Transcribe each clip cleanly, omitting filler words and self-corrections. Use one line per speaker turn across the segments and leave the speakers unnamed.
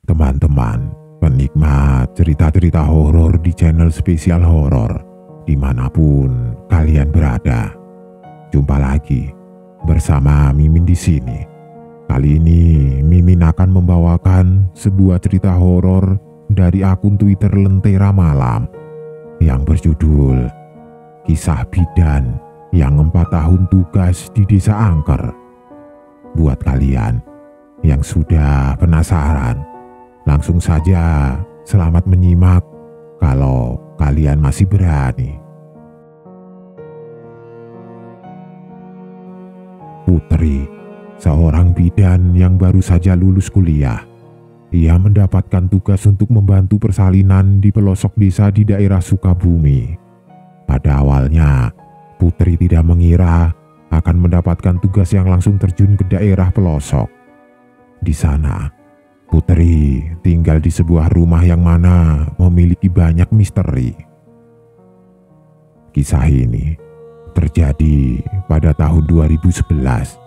Teman-teman, penikmat cerita-cerita horor di channel spesial horor dimanapun kalian berada. Jumpa lagi bersama Mimin di sini. Kali ini Mimin akan membawakan sebuah cerita horor dari akun Twitter Lentera Malam yang berjudul Kisah Bidan yang 4 tahun tugas di Desa Angker. Buat kalian yang sudah penasaran, langsung saja selamat menyimak kalau kalian masih berani. Putri, seorang bidan yang baru saja lulus kuliah. Ia mendapatkan tugas untuk membantu persalinan di pelosok desa di daerah Sukabumi. Pada awalnya, Putri tidak mengira akan mendapatkan tugas yang langsung terjun ke daerah pelosok. Di sana, Putri tinggal di sebuah rumah yang mana memiliki banyak misteri. Kisah ini terjadi pada tahun 2011,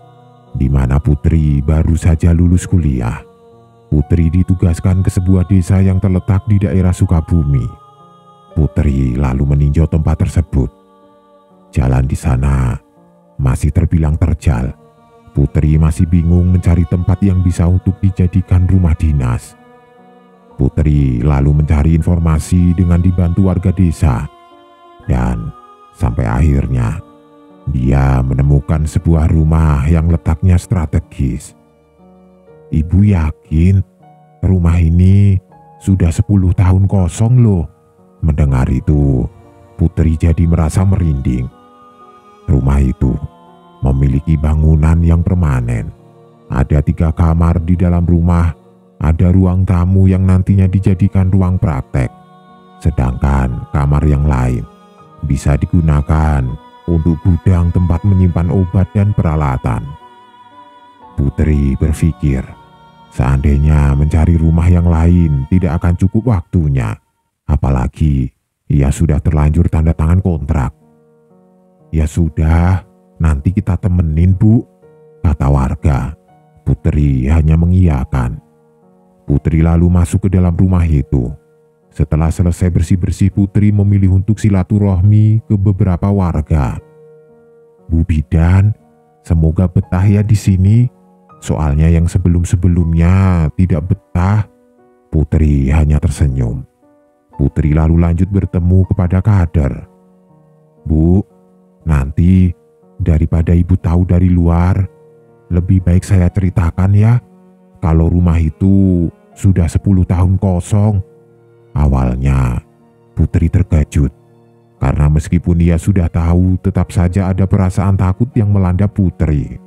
di mana Putri baru saja lulus kuliah. Putri ditugaskan ke sebuah desa yang terletak di daerah Sukabumi. Putri lalu meninjau tempat tersebut. Jalan di sana masih terbilang terjal. Putri masih bingung mencari tempat yang bisa untuk dijadikan rumah dinas. Putri lalu mencari informasi dengan dibantu warga desa. Dan sampai akhirnya dia menemukan sebuah rumah yang letaknya strategis. Ibu yakin rumah ini sudah 10 tahun kosong loh. Mendengar itu, Putri jadi merasa merinding. Rumah itu memiliki bangunan yang permanen. Ada 3 kamar di dalam rumah, ada ruang tamu yang nantinya dijadikan ruang praktek. Sedangkan kamar yang lain bisa digunakan untuk gudang tempat menyimpan obat dan peralatan. Putri berpikir, seandainya mencari rumah yang lain tidak akan cukup waktunya, apalagi ia sudah terlanjur tanda tangan kontrak. Ya sudah, nanti kita temenin Bu, kata warga. Putri hanya mengiyakan. Putri lalu masuk ke dalam rumah itu. Setelah selesai bersih-bersih, Putri memilih untuk silaturahmi ke beberapa warga. Bu Bidan, semoga betah ya di sini. Soalnya yang sebelum-sebelumnya tidak betah. Putri hanya tersenyum. Putri lalu lanjut bertemu kepada kader. Bu, nanti daripada ibu tahu dari luar, lebih baik saya ceritakan ya, kalau rumah itu sudah 10 tahun kosong. Awalnya Putri terkejut, karena meskipun ia sudah tahu, tetap saja ada perasaan takut yang melanda Putri.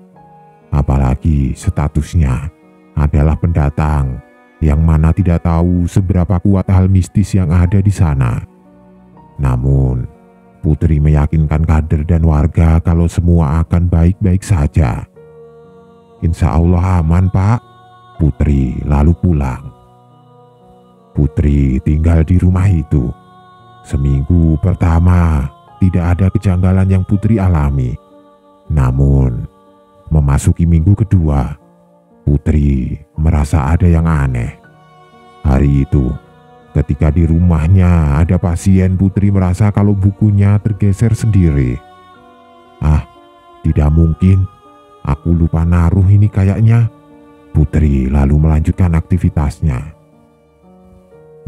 Apalagi statusnya adalah pendatang, yang mana tidak tahu seberapa kuat hal mistis yang ada di sana. Namun, Putri meyakinkan kader dan warga kalau semua akan baik-baik saja. Insya Allah aman, Pak. Putri lalu pulang. Putri tinggal di rumah itu. Seminggu pertama tidak ada kejanggalan yang Putri alami. Namun, memasuki minggu kedua, Putri merasa ada yang aneh. Hari itu, ketika di rumahnya ada pasien, Putri merasa kalau bukunya tergeser sendiri. Ah, tidak mungkin. Aku lupa naruh ini kayaknya. Putri lalu melanjutkan aktivitasnya.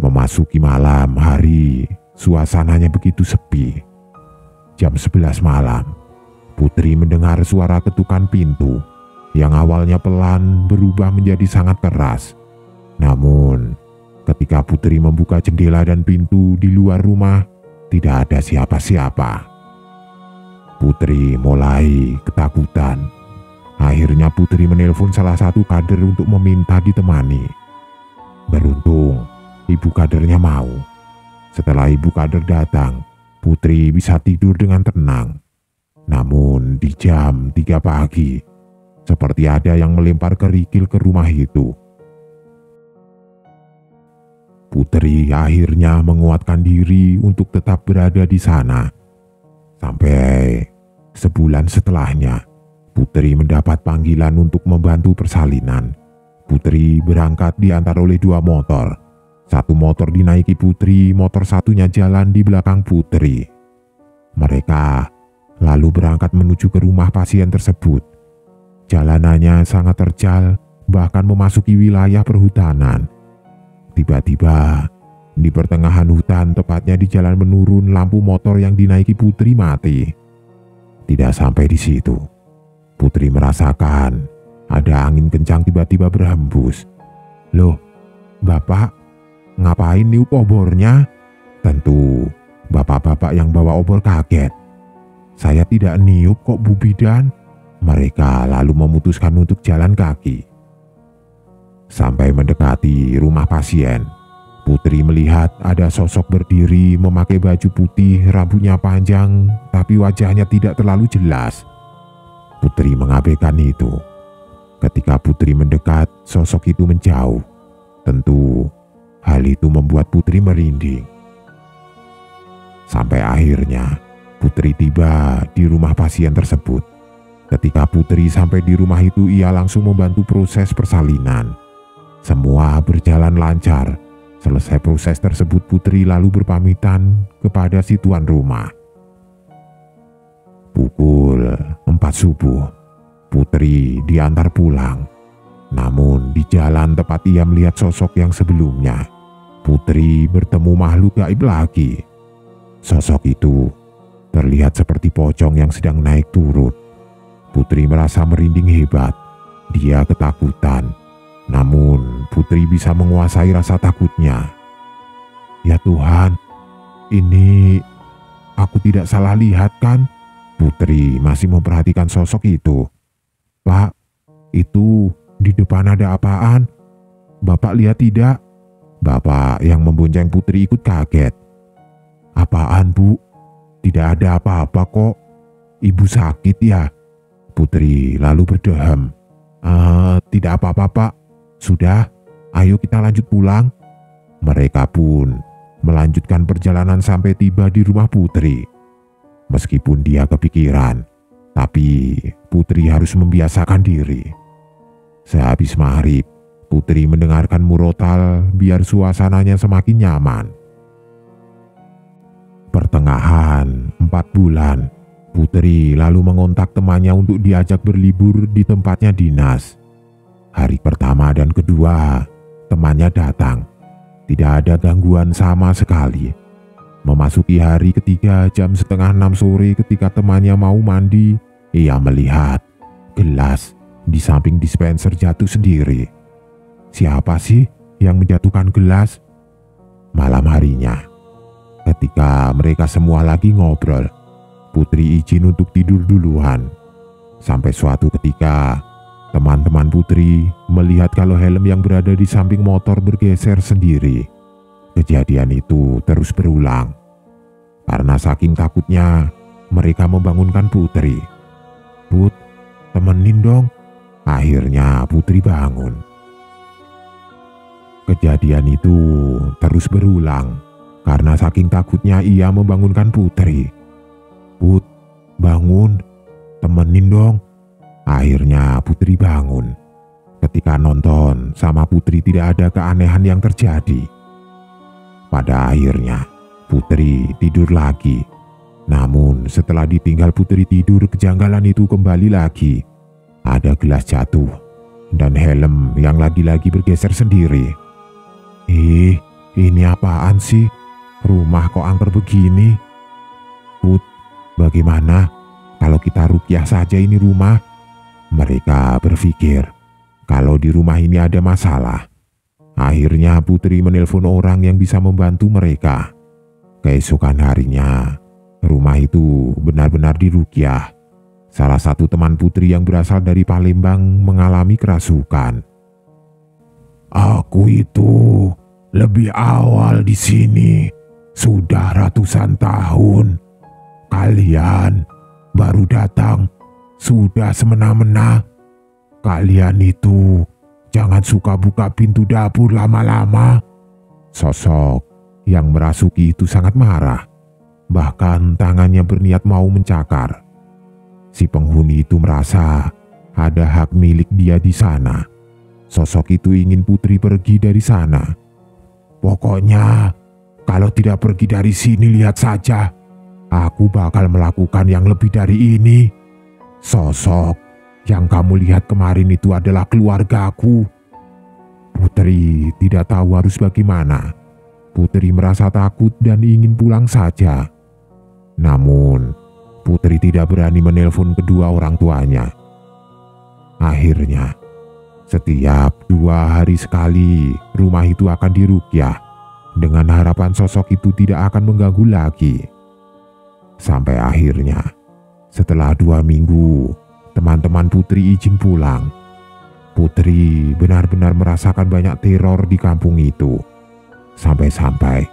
Memasuki malam hari, suasananya begitu sepi. Jam 11 malam, Putri mendengar suara ketukan pintu yang awalnya pelan berubah menjadi sangat keras. Namun, ketika Putri membuka jendela dan pintu di luar rumah, tidak ada siapa-siapa. Putri mulai ketakutan. Akhirnya Putri menelpon salah satu kader untuk meminta ditemani. Beruntung, ibu kadernya mau. Setelah ibu kader datang, Putri bisa tidur dengan tenang. Namun di jam 3 pagi, seperti ada yang melempar kerikil ke rumah itu. Putri akhirnya menguatkan diri untuk tetap berada di sana. Sampai sebulan setelahnya, Putri mendapat panggilan untuk membantu persalinan. Putri berangkat diantar oleh 2 motor. Satu motor dinaiki Putri, motor satunya jalan di belakang Putri. Mereka lalu berangkat menuju ke rumah pasien tersebut. Jalanannya sangat terjal, bahkan memasuki wilayah perhutanan. Tiba-tiba, di pertengahan hutan, tepatnya di jalan menurun, lampu motor yang dinaiki Putri mati. Tidak sampai di situ, Putri merasakan ada angin kencang tiba-tiba berhembus. "Loh, Bapak, ngapain niup obornya?" Tentu bapak-bapak yang bawa obor kaget. "Saya tidak niup kok, Bu Bidan." Mereka lalu memutuskan untuk jalan kaki. Sampai mendekati rumah pasien, Putri melihat ada sosok berdiri memakai baju putih, rambutnya panjang, tapi wajahnya tidak terlalu jelas. Putri mengabaikan itu. Ketika Putri mendekat, sosok itu menjauh. Tentu hal itu membuat Putri merinding. Sampai akhirnya Putri tiba di rumah pasien tersebut. Ketika Putri sampai di rumah itu, ia langsung membantu proses persalinan. Semua berjalan lancar. Selesai proses tersebut, Putri lalu berpamitan kepada si tuan rumah. Pukul 4 subuh, Putri diantar pulang. Namun di jalan tempat ia melihat sosok yang sebelumnya, Putri bertemu makhluk gaib lagi. Sosok itu terlihat seperti pocong yang sedang naik turun. Putri merasa merinding hebat. Dia ketakutan. Namun Putri bisa menguasai rasa takutnya. "Ya Tuhan, ini aku tidak salah lihat kan?" Putri masih memperhatikan sosok itu. "Pak, itu di depan ada apaan? Bapak lihat tidak?" Bapak yang membonceng Putri ikut kaget. "Apaan, Bu? Tidak ada apa-apa kok. Ibu sakit ya?" Putri lalu berdehem. Tidak apa-apa, Pak. Sudah, ayo kita lanjut pulang." Mereka pun melanjutkan perjalanan sampai tiba di rumah Putri. Meskipun dia kepikiran, tapi Putri harus membiasakan diri. Sehabis maghrib, Putri mendengarkan murotal biar suasananya semakin nyaman. Pertengahan 4 bulan, Putri lalu mengontak temannya untuk diajak berlibur di tempatnya dinas. Hari pertama dan kedua, temannya datang. Tidak ada gangguan sama sekali. Memasuki hari ketiga jam setengah 6 sore, ketika temannya mau mandi, ia melihat gelas di samping dispenser jatuh sendiri. Siapa sih yang menjatuhkan gelas? Malam harinya, ketika mereka semua lagi ngobrol, Putri izin untuk tidur duluan. Sampai suatu ketika, teman-teman Putri melihat kalau helm yang berada di samping motor bergeser sendiri. Kejadian itu terus berulang. Karena saking takutnya, mereka membangunkan Putri. "Put, temenin dong." Akhirnya Putri bangun. Kejadian itu terus berulang. Karena saking takutnya, ia membangunkan Putri. "Put, bangun, temenin dong." Akhirnya Putri bangun. Ketika nonton sama Putri, tidak ada keanehan yang terjadi. Pada akhirnya Putri tidur lagi. Namun setelah ditinggal Putri tidur, kejanggalan itu kembali lagi. Ada gelas jatuh dan helm yang lagi-lagi bergeser sendiri. Ini apaan sih? Rumah kok angker begini? "Put, bagaimana kalau kita ruqyah saja ini rumah?" Mereka berpikir kalau di rumah ini ada masalah. Akhirnya Putri menelpon orang yang bisa membantu mereka. Keesokan harinya, rumah itu benar-benar diruqyah. Salah satu teman Putri yang berasal dari Palembang mengalami kerasukan. "Aku itu lebih awal di sini. Sudah ratusan tahun. Kalian baru datang, sudah semena-mena. Kalian itu jangan suka buka pintu dapur lama-lama." Sosok yang merasuki itu sangat marah. Bahkan tangannya berniat mau mencakar. Si penghuni itu merasa ada hak milik dia di sana. Sosok itu ingin Putri pergi dari sana. Pokoknya, kalau tidak pergi dari sini, lihat saja. Aku bakal melakukan yang lebih dari ini. Sosok yang kamu lihat kemarin itu adalah keluargaku. Putri tidak tahu harus bagaimana. Putri merasa takut dan ingin pulang saja. Namun, Putri tidak berani menelpon kedua orang tuanya. Akhirnya, setiap 2 hari sekali rumah itu akan diruqyah dengan harapan sosok itu tidak akan mengganggu lagi. Sampai akhirnya, setelah 2 minggu, teman-teman Putri izin pulang. Putri benar-benar merasakan banyak teror di kampung itu. Sampai-sampai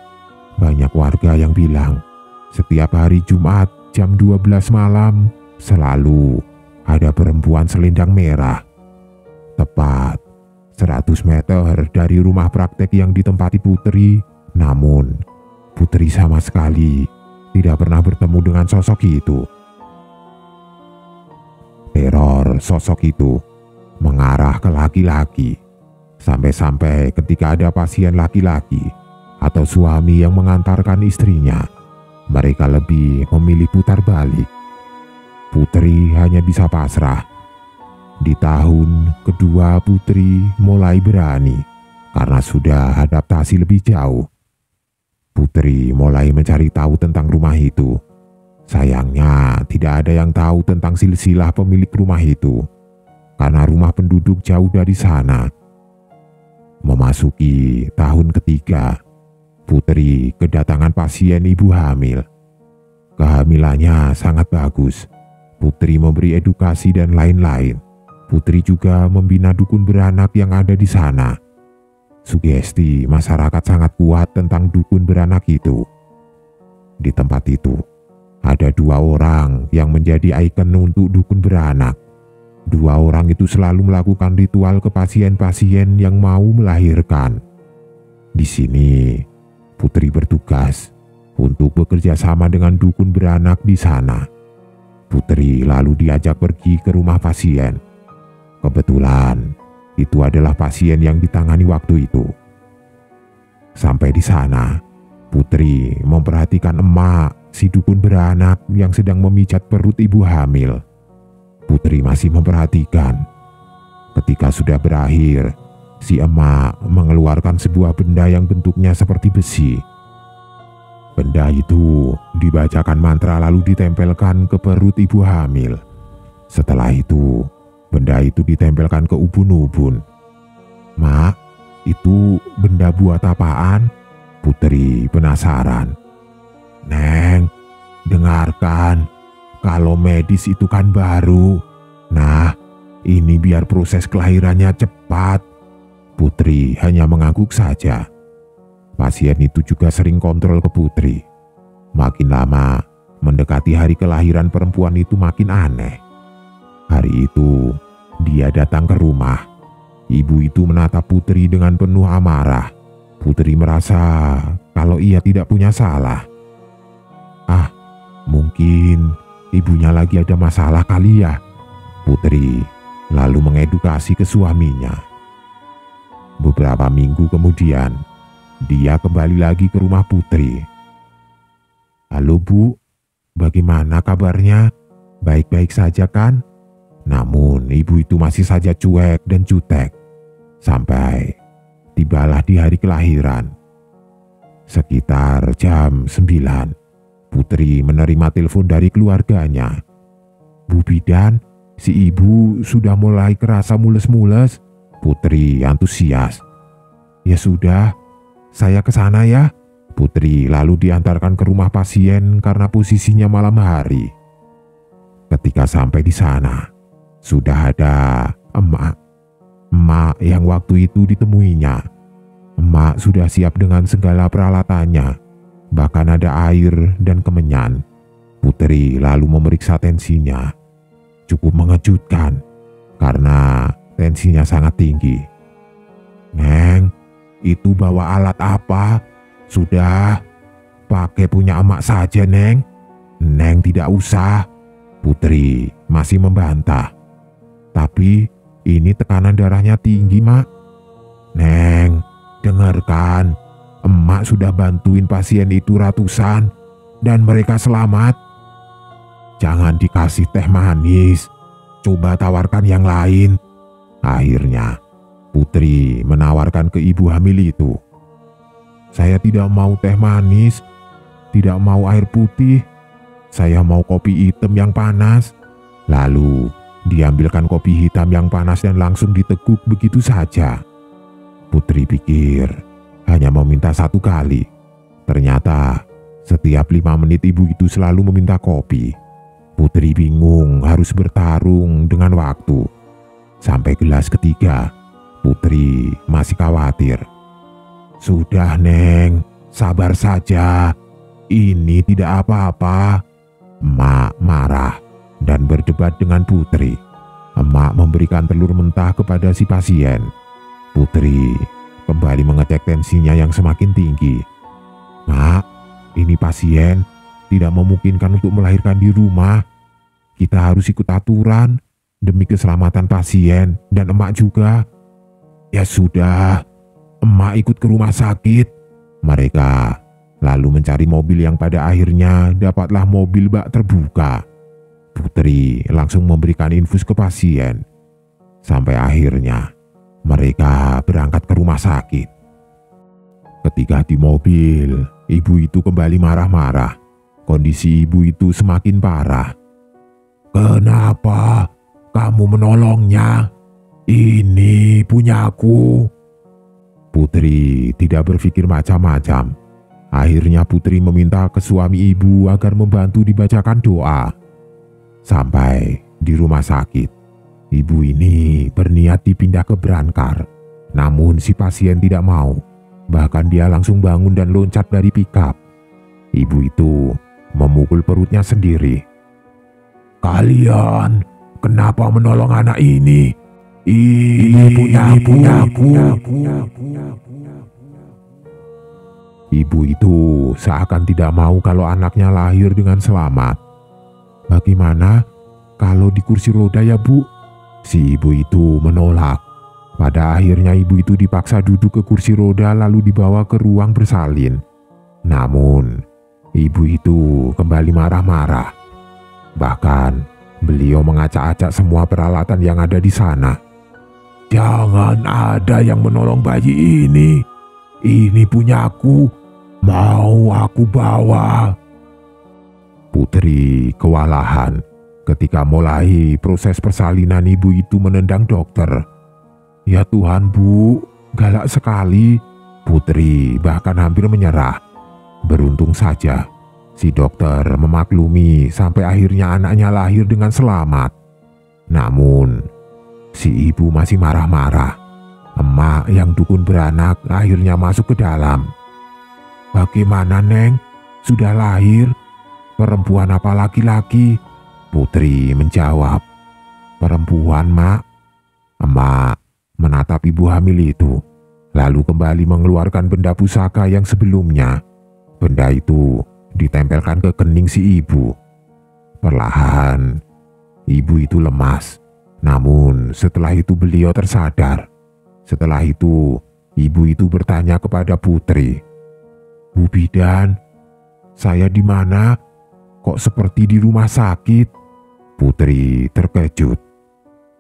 banyak warga yang bilang setiap hari Jumat jam 12 malam selalu ada perempuan selendang merah. Tepat 100 meter dari rumah praktek yang ditempati Putri, namun Putri sama sekali tidak pernah bertemu dengan sosok itu. Teror sosok itu mengarah ke laki-laki, sampai-sampai ketika ada pasien laki-laki atau suami yang mengantarkan istrinya, mereka lebih memilih putar balik. Putri hanya bisa pasrah. Di tahun kedua Putri mulai berani karena sudah adaptasi lebih jauh. Putri mulai mencari tahu tentang rumah itu. Sayangnya tidak ada yang tahu tentang silsilah pemilik rumah itu karena rumah penduduk jauh dari sana. Memasuki tahun ketiga, Putri kedatangan pasien ibu hamil. Kehamilannya sangat bagus. Putri memberi edukasi dan lain-lain. Putri juga membina dukun beranak yang ada di sana. Sugesti masyarakat sangat kuat tentang dukun beranak itu. Di tempat itu, ada 2 orang yang menjadi ikon untuk dukun beranak. 2 orang itu selalu melakukan ritual ke pasien-pasien yang mau melahirkan. Di sini, Putri bertugas untuk bekerja sama dengan dukun beranak di sana. Putri lalu diajak pergi ke rumah pasien. Kebetulan, itu adalah pasien yang ditangani waktu itu. Sampai di sana, Putri memperhatikan emak si dukun beranak yang sedang memijat perut ibu hamil. Putri masih memperhatikan. Ketika sudah berakhir, si emak mengeluarkan sebuah benda yang bentuknya seperti besi. Benda itu dibacakan mantra lalu ditempelkan ke perut ibu hamil. Setelah itu, benda itu ditempelkan ke ubun-ubun. Mak, itu benda buat apaan? Putri penasaran. Neng, dengarkan. Kalau medis itu kan baru. Nah, ini biar proses kelahirannya cepat. Putri hanya mengangguk saja. Pasien itu juga sering kontrol ke Putri. Makin lama mendekati hari kelahiran perempuan itu makin aneh. Hari itu, dia datang ke rumah. Ibu itu menatap Putri dengan penuh amarah. Putri merasa kalau ia tidak punya salah. Ah, mungkin ibunya lagi ada masalah kali ya. Putri lalu mengedukasi ke suaminya. Beberapa minggu kemudian, dia kembali lagi ke rumah Putri. Halo Bu, bagaimana kabarnya? Baik-baik saja kan? Namun ibu itu masih saja cuek dan jutek. Sampai tibalah di hari kelahiran. Sekitar jam 9, Putri menerima telepon dari keluarganya. Bu Bidan, si ibu sudah mulai kerasa mules-mules. Putri antusias. Ya sudah, saya ke sana ya. Putri lalu diantarkan ke rumah pasien karena posisinya malam hari. Ketika sampai di sana, sudah ada emak yang waktu itu ditemuinya. Emak sudah siap dengan segala peralatannya, bahkan ada air dan kemenyan. Putri lalu memeriksa tensinya. Cukup mengejutkan karena tensinya sangat tinggi. Neng, itu bawa alat apa? Sudah, pakai punya emak saja, Neng. Neng tidak usah. Putri masih membantah. Tapi Ini tekanan darahnya tinggi, Mak. Neng, dengarkan. Emak sudah bantuin pasien itu ratusan dan mereka selamat. Jangan dikasih teh manis. Coba tawarkan yang lain. Akhirnya, Putri menawarkan ke ibu hamil itu. Saya tidak mau teh manis, tidak mau air putih. Saya mau kopi hitam yang panas. Lalu, diambilkan kopi hitam yang panas dan langsung diteguk begitu saja. Putri pikir hanya meminta 1 kali. Ternyata setiap 5 menit ibu itu selalu meminta kopi. Putri bingung harus bertarung dengan waktu. Sampai gelas ketiga, Putri masih khawatir. Sudah, Neng, sabar saja. Ini tidak apa-apa. Emak marah dan berdebat dengan Putri. Emak memberikan telur mentah kepada si pasien. Putri kembali mengecek tensinya yang semakin tinggi. Mak, ini pasien tidak memungkinkan untuk melahirkan di rumah. Kita harus ikut aturan demi keselamatan pasien dan emak juga. Ya sudah, emak ikut ke rumah sakit. Mereka lalu mencari mobil yang pada akhirnya dapatlah mobil bak terbuka. Putri langsung memberikan infus ke pasien. Sampai akhirnya mereka berangkat ke rumah sakit. Ketika di mobil, ibu itu kembali marah-marah. Kondisi ibu itu semakin parah. Kenapa kamu menolongnya? Ini punyaku. Putri tidak berpikir macam-macam. Akhirnya Putri meminta ke suami ibu agar membantu dibacakan doa. Sampai di rumah sakit, ibu ini berniat dipindah ke Brankar. Namun si pasien tidak mau. Bahkan dia langsung bangun dan loncat dari pikap. Ibu itu memukul perutnya sendiri. Kalian kenapa menolong anak ini? Ini punyaku. Ibu itu seakan tidak mau kalau anaknya lahir dengan selamat. Bagaimana kalau di kursi roda ya, Bu? Si ibu itu menolak. Pada akhirnya ibu itu dipaksa duduk ke kursi roda lalu dibawa ke ruang bersalin. Namun, ibu itu kembali marah-marah. Bahkan, beliau mengacak-acak semua peralatan yang ada di sana. Jangan ada yang menolong bayi ini. Ini punyaku. Mau aku bawa. Putri kewalahan ketika mulai proses persalinan. Ibu itu menendang dokter. Ya Tuhan, Bu, galak sekali. Putri bahkan hampir menyerah. Beruntung saja si dokter memaklumi sampai akhirnya anaknya lahir dengan selamat. Namun si ibu masih marah-marah. Emak yang dukun beranak akhirnya masuk ke dalam. Bagaimana, Neng? Sudah lahir? Perempuan apa laki-laki? Putri menjawab. Perempuan, Mak. Emak menatap ibu hamil itu, lalu kembali mengeluarkan benda pusaka yang sebelumnya. Benda itu ditempelkan ke kening si ibu. Perlahan, ibu itu lemas. Namun setelah itu beliau tersadar. Setelah itu, ibu itu bertanya kepada Putri. Bu Bidan, saya di mana? Kok seperti di rumah sakit? Putri terkejut.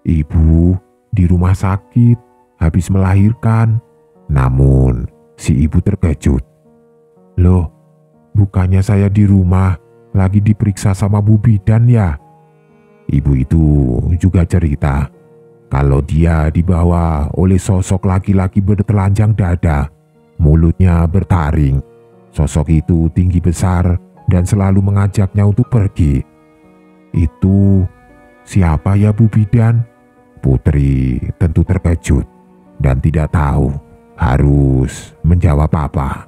Ibu di rumah sakit, habis melahirkan. Namun si ibu terkejut. Loh, bukannya saya di rumah, lagi diperiksa sama Bu Bidan ya? Ibu itu juga cerita kalau dia dibawa oleh sosok laki-laki bertelanjang dada, mulutnya bertaring. Sosok itu tinggi besar dan selalu mengajaknya untuk pergi. Itu siapa ya, Bu Bidan? Putri tentu terkejut dan tidak tahu harus menjawab apa.